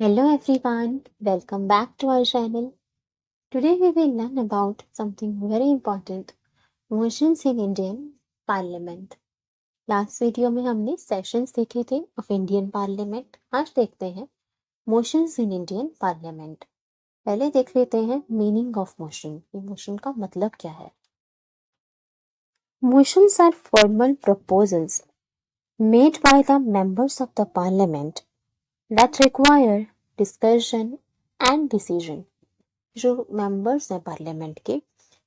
Hello everyone, welcome back to our channel. Today we will learn about something very important, motions in Indian Parliament. Last video में हमने sessions देखे थे of Indian parliament. आज देखते हैं motions in Indian parliament. पहले देख लेते हैं मीनिंग ऑफ मोशन. मोशन का मतलब क्या है? Motions are formal proposals made by the members of the parliament that require discussion and decision. जो मेंबर्स हैं पार्लियामेंट के,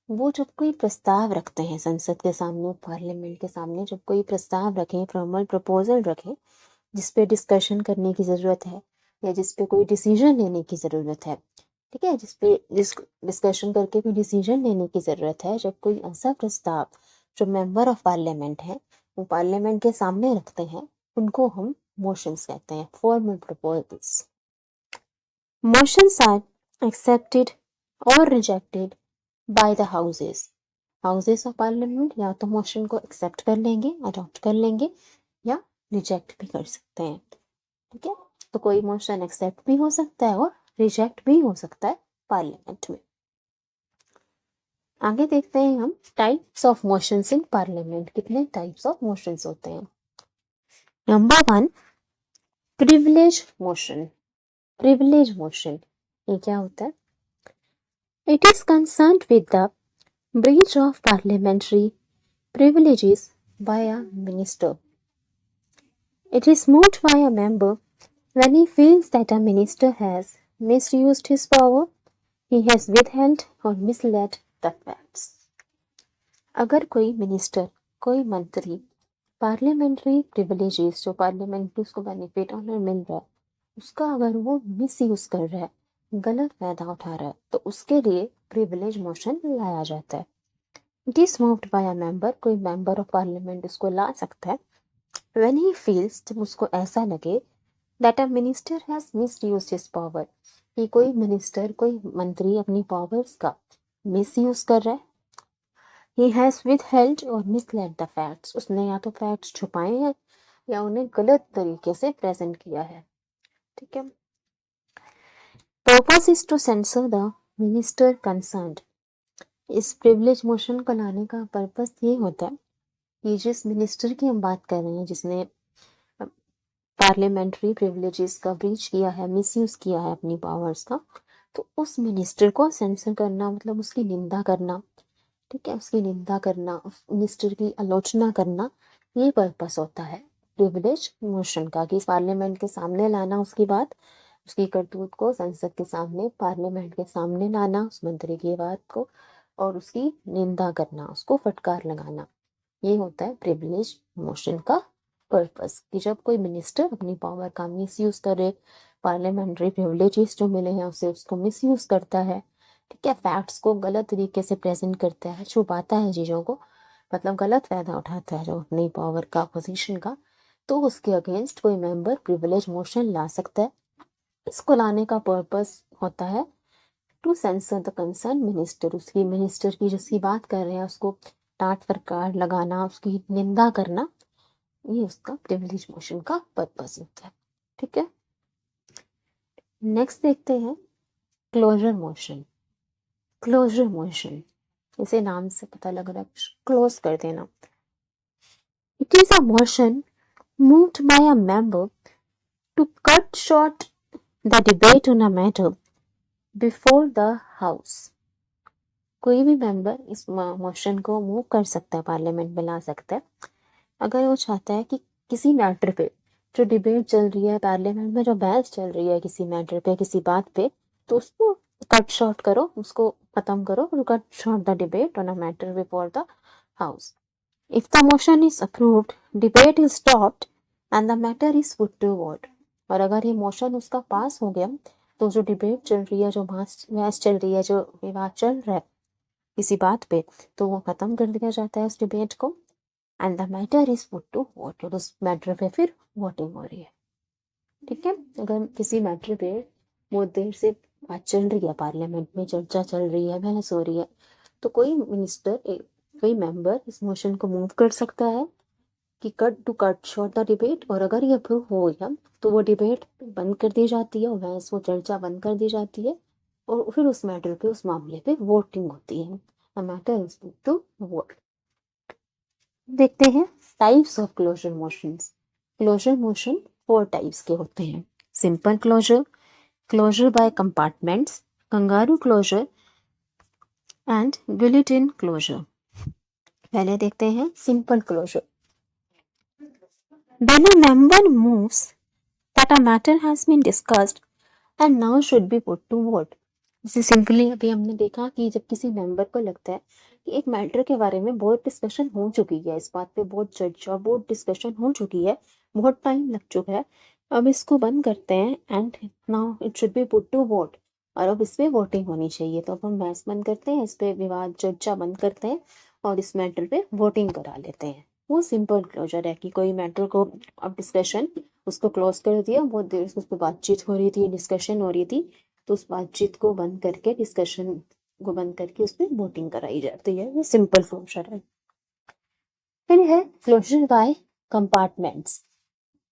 वो जब कोई प्रस्ताव रखते हैं संसद के सामने, पार्लियामेंट के सामने जब कोई प्रस्ताव रखें, फॉर्मल प्रपोजल रखें, जिस पे डिस्कशन करने की ज़रूरत है या जिस पे कोई डिसीजन लेने की ज़रूरत है, ठीक है, जिस पे डिस्कशन करके कोई डिसीजन लेने की ज़रूरत है, जब कोई ऐसा प्रस्ताव जो मेंबर ऑफ पार्लियामेंट है वो पार्लियामेंट के सामने रखते हैं, उनको हम मोशंस कहते हैं, formal proposals. Motions are accepted or rejected by the houses. Houses of parliament या तो मोशन को एक्सेप्ट कर लेंगे, अडॉप्ट कर लेंगे, या रिजेक्ट भी कर सकते हैं. ठीक है, तो कोई मोशन एक्सेप्ट भी हो सकता है और रिजेक्ट भी हो सकता है पार्लियामेंट में. आगे देखते हैं हम types of motions in parliament. कितने टाइप्स ऑफ मोशंस होते हैं? Number 1, privilege motion. Privilege motion ये क्या होता है? It is concerned with the breach of parliamentary privileges by a minister. It is moved by a member when he feels that a minister has misused his power, he has withheld or misled the facts. अगर कोई minister, कोई मंत्री parliamentary privileges जो parliament में उसको benefit honour मिल रहा है उसका अगर वो मिस यूज कर रहा है, गलत फायदा उठा रहा है, तो उसके लिए प्रिविलेज मोशन लाया जाता है. It is moved by a member, कोई मेंबर ऑफ पार्लियामेंट इसको ला सकता है. व्हेन ही फील्स, जब उसको ऐसा लगे that a minister has misused his power, कि कोई मिनिस्टर, कोई मंत्री अपनी पावर्स का मिसयूज कर रहा है. ही हैज विदहेल्ड और मिसलेड द फैक्ट्स, उसने या तो फैक्ट्स छुपाए हैं या उन्हें गलत तरीके से प्रेजेंट किया है. ठीक है. Purpose is to sensor the minister concerned. इस प्रिविलेज मोशन को लाने का पर्पस ये होता है कि जिस मिनिस्टर की हम बात कर रहे हैं जिसने पार्लियामेंट्री प्रिविलेजेस का ब्रीच किया है, मिसयूज किया है अपनी पावर्स का, तो उस मिनिस्टर को सेंसर करना, मतलब उसकी निंदा करना. ठीक है, उसकी निंदा करना, उस मिनिस्टर की आलोचना करना, ये पर्पस होता है प्रिविलेज मोशन का, कि पार्लियामेंट के सामने लाना उसकी बात, उसकी करतूत को संसद के सामने, पार्लियामेंट के सामने लाना, उस मंत्री की बात को, और उसकी निंदा करना, उसको फटकार लगाना. ये होता है प्रिविलेज मोशन का पर्पस, कि जब कोई मिनिस्टर अपनी पावर का मिसयूज करे, पार्लियामेंट्री प्रिविलेजेस जो मिले हैं उसे उसको मिसयूज करता है, ठीक है, फैक्ट्स को गलत तरीके से प्रेजेंट करता है, छुपाता है चीज़ों को, मतलब गलत फायदा उठाता है जो अपनी पावर का, पोजीशन का, तो उसके अगेंस्ट कोई मेंबर प्रिविलेज मोशन ला सकता है. इसको लाने का पर्पस होता है to sensor the concern minister, उसकी मिनिस्टर की जिसकी बात कर रहे हैं उसको डांट फटकार लगाना, उसकी निंदा करना, ये उसका प्रिविलेज मोशन का पर्पस होता है. ठीक है. नेक्स्ट देखते हैं क्लोजर मोशन. क्लोजर मोशन, इसे नाम से पता लग रहा है, क्लोज कर देना. It is a motion moved by a member to cut short the debate on a matter before the house. कोई भी मेंबर इस मोशन को मूव कर सकता है, पार्लियामेंट में ला सकता है, अगर वो चाहता है कि किसी मैटर पे जो डिबेट चल रही है, पार्लियामेंट में जो बहस चल रही है किसी मैटर पे, किसी बात पे, तो उसको कट शॉर्ट करो, उसको खत्म करो, cut short the debate on a matter before the house. If the motion is approved, debate is stopped and the matter is put to vote. और अगर ये मोशन उसका पास हो गया तो जो डिबेट चल रही है, जो बहस चल रही है, जो विवाद चल रहा है किसी बात पे, तो वो खत्म कर दिया जाता है उस डिबेट को, and the matter is put to vote, और उस मैटर पे फिर वोटिंग हो रही है. ठीक है. अगर किसी मैटर पे बहुत देर से बात चल रही है, पार्लियामेंट में चर्चा चल रही है, बहस हो रही है, तो कोई मिनिस्टर, कोई मेंबर इस मोशन को मूव कर सकता है कि कट शॉर्ट द डिबेट, और अगर ये अप्रूव हो गया तो वो डिबेट बंद कर दी जाती है, और बहस वो चर्चा बंद कर दी जाती है, और फिर उस मैटर पे, उस मामले पे वोटिंग होती है। A matter is put to vote. देखते हैं types of closure motions. Closure motion 4 types के होते हैं। Simple closure, closure by compartments, kangaroo closure and guillotine closure. पहले देखते हैं simple closure. When a member moves that a matter has been discussed and now should be put to vote. जैसे simply अभी हमने देखा कि जब किसी मेंबर को लगता है कि एक मैटर के बारे में बहुत डिस्कशन हो चुकी है, इस बात पे बहुत चर्चा, बहुत डिस्कशन हो चुकी है, बहुत टाइम लग चुका है, अब इसको बंद करते हैं and now it should be put to vote, और अब इस पे वोटिंग होनी चाहिए, तो अब हम बहस बंद करते हैं, इस पे विवाद चर्चा बंद करते हैं और इस मैटर पे वोटिंग करा लेते हैं। वो सिंपल क्लोजर है कि कोई मैटर को अब डिस्कशन उसको क्लोज कर दिया, बहुत देर से उस पर बातचीत हो रही थी, डिस्कशन हो रही थी, तो उस बातचीत को बंद करके, डिस्कशन को बंद करके उस पर वोटिंग कराई जाती है। ये सिंपल क्लोजर है। फिर है closure by compartments.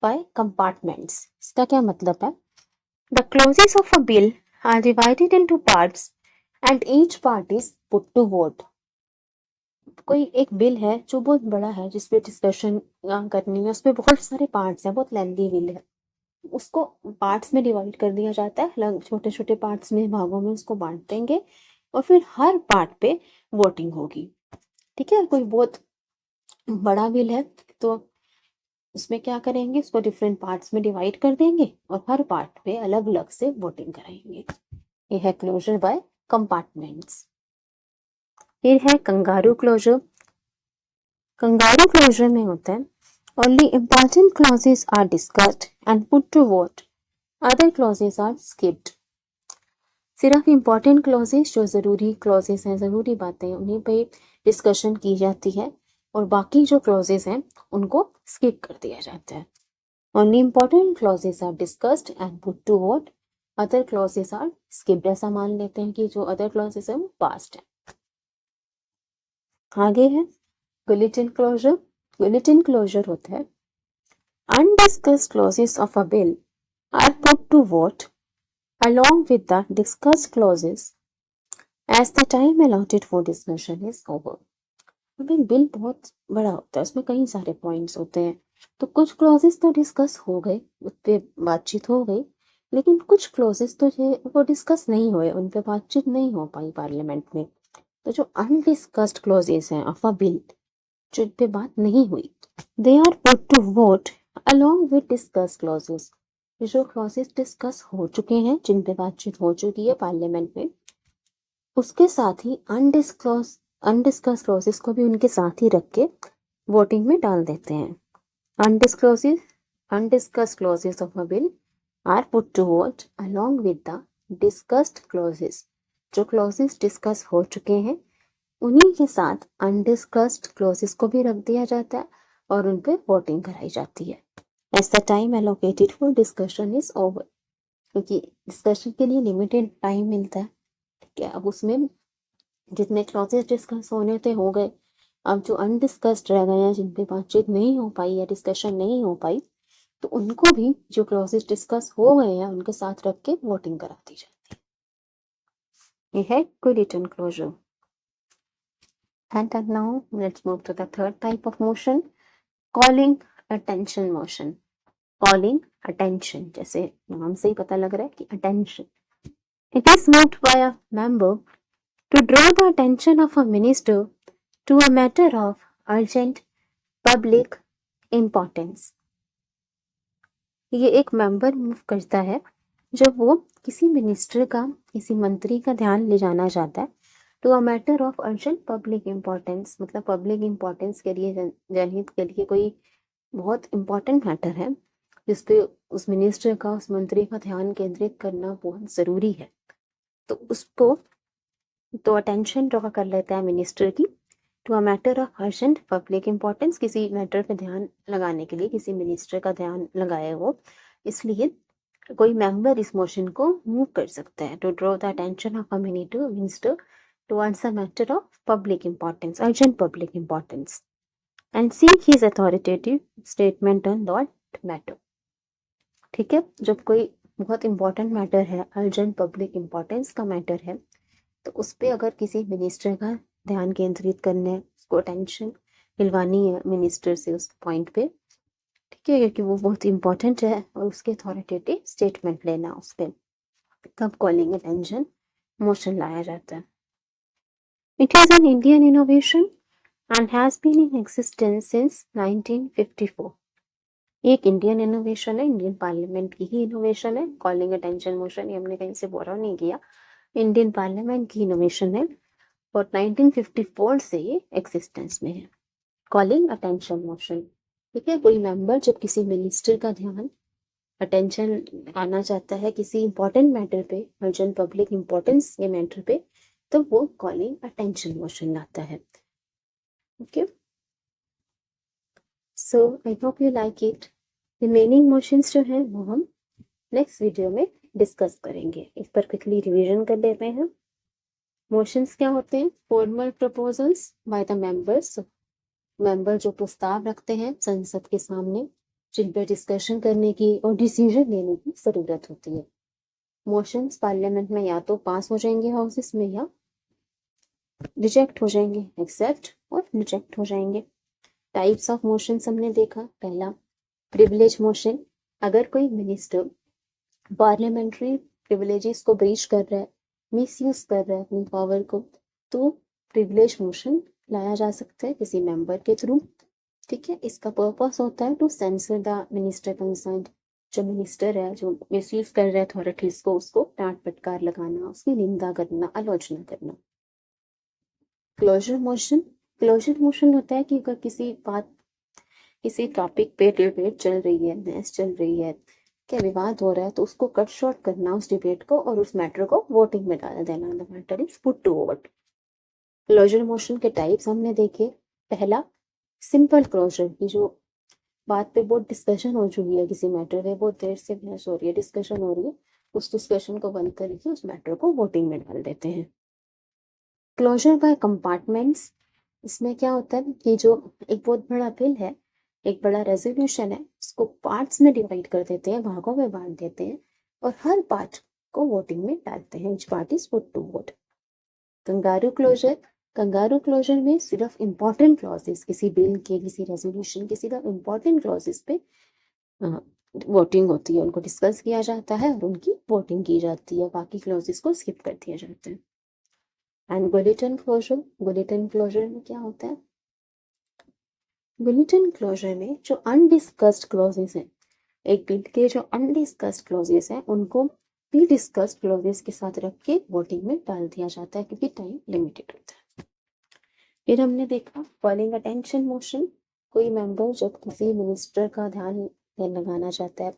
By compartments इसका क्या मतलब है? The clauses of a bill are divided into parts and each part is put to vote. कोई एक बिल है जो बहुत बड़ा है, जिसपे डिस्कशन करनी है, उसपे बहुत सारे पार्ट्स हैं, बहुत लेंथी बिल है, उसको पार्ट्स में डिवाइड कर दिया जाता है, अलग छोटे छोटे पार्ट्स में, भागों में उसको बांट देंगे, और फिर हर पार्ट पे वोटिंग होगी। ठीक है, कोई बहुत बड़ा बिल है तो उसमें क्या करेंगे, उसको डिफरेंट पार्ट्स में डिवाइड कर देंगे और हर पार्ट पे अलग अलग से वोटिंग कराएंगे। ये है क्लोजर बाय कंपार्टमेंट्स। फिर है कंगारू क्लोजर। कंगारू क्लोजर में होता है only important clauses are discussed and put to vote, other clauses are skipped। सिर्फ इम्पॉर्टेंट क्लॉजेस, जो ज़रूरी क्लॉजेस हैं, ज़रूरी बातें, उन्हीं पे डिस्कशन की जाती है, और बाकी जो क्लॉजेस हैं उनको स्किप कर दिया जाता है। Only important clauses are discussed and put to vote, other clauses are skipped. ऐसा मान लेते हैं कि जो अदर क्लॉजेस है वो पास्ट है। आगे है बुलेटिन क्लोजर। बुलेटिन क्लोजर होता है undiscussed clauses of a bill are put to vote along with the discussed clauses as the time allotted for discussion is over। अभी बिल बहुत बड़ा होता है, उसमें कई सारे पॉइंट्स होते हैं, तो कुछ क्लॉजेस तो डिस्कस हो गए, उस पर बातचीत हो गई, लेकिन कुछ क्लॉजेस तो वो डिस्कस नहीं हुए, उन पर बातचीत नहीं हो पाई पार्लियामेंट में। तो जो अनडिस्कस्ड क्लॉजेस हैं ऑफ अ बिल, जिन पे बात नहीं हुई, they are put to vote along with discussed clauses. जो क्लॉजेस डिस्कस हो चुके हैं, जिन पे बातचीत हो चुकी है पार्लियामेंट में, उसके साथ ही अनडिस्कस क्लॉजेस को भी उनके साथ ही रख के वोटिंग में डाल देते हैं। Undiscussed clauses of a bill are put to vote along with the discussed clauses. जो क्लॉजेस डिस्कस हो चुके हैं उन्हीं के साथ अनडिस्कस्ड क्लॉजेस को भी रख दिया जाता है और उन पे वोटिंग कराई जाती है। As the time allocated for discussion is over, क्योंकि डिस्कशन के लिए लिमिटेड टाइम मिलता है, ठीक है। अब उसमें जितने क्लॉजेस डिस्कस होने थे हो गए, अब जो अनडिस्कस्ड रह गए हैं, जिन पे बातचीत नहीं हो पाई या डिस्कशन नहीं हो पाई, तो उनको भी जो क्लॉजेस डिस्कस हो गए हैं उनके साथ रख के वोटिंग करा दी जाती है। ये है इक्विलिटन closure. And now let's move to the third type of motion, calling attention motion। Calling attention, जैसे नाम से ही पता लग रहा है कि attention. It is moved by a member to draw the attention of a minister to a matter of urgent public importance. ये एक मेंबर मूव करता है जब वो किसी मिनिस्टर का, किसी मंत्री का ध्यान ले जाना चाहता है, to a matter of urgent public importance, मतलब पब्लिक इम्पोर्टेंस के लिए, जनहित के लिए कोई बहुत इम्पोर्टेंट मैटर है जिसपे उस मिनिस्टर का, उस मंत्री का ध्यान केंद्रित करना बहुत ज़रूरी है, तो उसको तो अटेंशन ड्रॉ कर लेता है मिनिस्टर की to a matter of urgent public importance. किसी मैटर पे ध्यान लगाने के लिए किसी मिनिस्टर का ध्यान लगाए वो, इसलिए कोई मेंबर इस मोशन को मूव कर सकता है, to draw the attention of a minister towards a matter of public importance, urgent public importance. and seek his authoritative statement on that matter. ठीक है, जब कोई बहुत इंपॉर्टेंट मैटर है, अर्जेंट पब्लिक इंपॉर्टेंस का मैटर है, तो उस पर अगर किसी मिनिस्टर का ध्यान केंद्रित करने, उसको अटेंशन दिलवानी है मिनिस्टर से उस पॉइंट पे, ठीक है, क्योंकि वो बहुत इंपॉर्टेंट है, और उसके अथॉरिटेटिव स्टेटमेंट लेना उस पर, तब कॉलिंग अटेंशन मोशन लाया जाता है. It is an Indian innovation and has been in existence since 1954. एक इंडियन इनोवेशन है, इंडियन पार्लियामेंट की ही इनोवेशन है. कॉलिंग अटेंशन मोशन ये हमने कहीं से बोरो नहीं किया, इंडियन पार्लियामेंट की इनोवेशन है और 1954 से ये एग्जिस्टेंस में है. कॉलिंग अटेंशन मोशन, ठीक है, कोई मेंबर जब किसी मिनिस्टर का ध्यान अटेंशन आना चाहता है किसी इंपॉर्टेंट मैटर पे, अर्जेंट पब्लिक इंपॉर्टेंस के मैटर पे, तो वो कॉलिंग अटेंशन मोशन लाता है. Okay, so I hope you like it. Remaining motions जो है वो हम नेक्स्ट वीडियो में डिस्कस करेंगे. इस पर क्विकली रिवीजन कर लेते हैं. मोशंस क्या होते हैं? Formal proposals by the members. Member जो प्रस्ताव रखते हैं संसद के सामने, जिन पर डिस्कशन करने की और डिसीजन लेने की जरूरत होती है. मोशंस पार्लियामेंट में या तो पास हो जाएंगे हाउसेस में, या रिजेक्ट हो जाएंगे, एक्सेप्ट और रिजेक्ट हो जाएंगे. टाइप्स ऑफ मोशंस हमने देखा. पहला, प्रिविलेज मोशन. अगर कोई मिनिस्टर पार्लियामेंट्री प्रिविलेजेस को ब्रीच कर रहा है, मिसयूज कर रहा है अपनी पावर को, तो प्रिविलेज मोशन लाया जा सकता है किसी मेंबर के थ्रू. ठीक है, इसका पर्पस होता है to sensor the minister concerned. जो मिनिस्टर है जो मिसयूज कर रहा है अथॉरिटीज को, उसको डांट फटकार लगाना, उसकी निंदा करना, आलोचना करना. Closure motion. क्लोजर मोशन होता है कि अगर किसी बात, किसी टॉपिक पे डिबेट चल रही है, बहस चल रही है, क्या विवाद हो रहा है, तो उसको कट शॉर्ट करना उस डिबेट को, और उस मैटर को वोटिंग में डाल देना. The matter is put to vote. Closure motion के टाइप्स हमने देखे. पहला, सिंपल क्लोजर, की जो बात पे बहुत डिस्कशन हो चुकी है, किसी मैटर पे बहुत देर से बहस हो रही है, डिस्कशन हो रही है, उस डिस्कशन को बंद करके उस मैटर को वोटिंग में डाल देते हैं. Closure by compartments. इसमें क्या होता है कि जो एक बहुत बड़ा बिल है, एक बड़ा रेजोल्यूशन है, उसको पार्ट्स में डिवाइड कर देते हैं, भागों में बांट देते हैं, और हर पार्ट को वोटिंग में डालते हैं. Each part is put to vote. Kangaroo closure. Kangaroo closure में सिर्फ इंपॉर्टेंट क्लॉजेस, किसी बिल के, किसी रेजोल्यूशन के सिर्फ इंपॉर्टेंट क्लॉजेस पे वोटिंग होती है, उनको डिस्कस किया जाता है और उनकी वोटिंग की जाती है, बाकी क्लॉजेस को स्किप कर दिया जाता है. And bulletin closure. Bulletin closure में क्या होता है? बुलेटिन क्लोजर में जो अनडिस्कस्ड क्लॉजेस हैं, एक बिल के जो अनडिस्कस्ड क्लॉजेस हैं, उनको भी डिस्कस्ड क्लॉजेस के साथ रख के वोटिंग में डाल दिया जाता है, क्योंकि टाइम लिमिटेड होता है. फिर हमने देखा कॉलिंग अटेंशन मोशन. कोई मेंबर जब किसी मिनिस्टर का ध्यान लगाना चाहता है,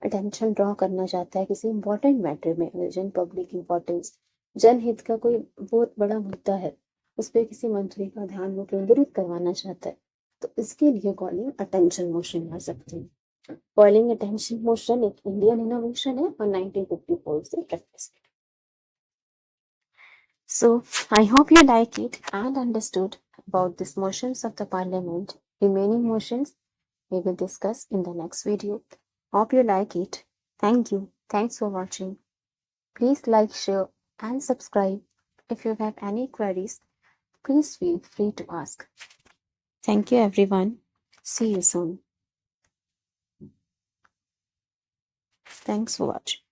अटेंशन ड्रॉ करना चाहता है किसी इंपॉर्टेंट मैटर में, अर्जेंट पब्लिक इंपॉर्टेंस, जनहित का कोई बहुत बड़ा मुद्दा है, उस पर किसी मंत्री का ध्यान वो केंद्रित करवाना चाहता है, तो इसके लिए कॉलिंग अटेंशन मोशन ला सकते हैं. कॉलिंग अटेंशन मोशन एक इंडियन इनोवेशन है और 1954 से practice. So I hope you like it and understood about these motions of the parliament. Remaining motions we will discuss in the next video. Hope you like it. Thank you. Thanks for watching. Please like, share and subscribe. If you have any queries, please feel free to ask. Thank you everyone. See you soon. Thanks for watching.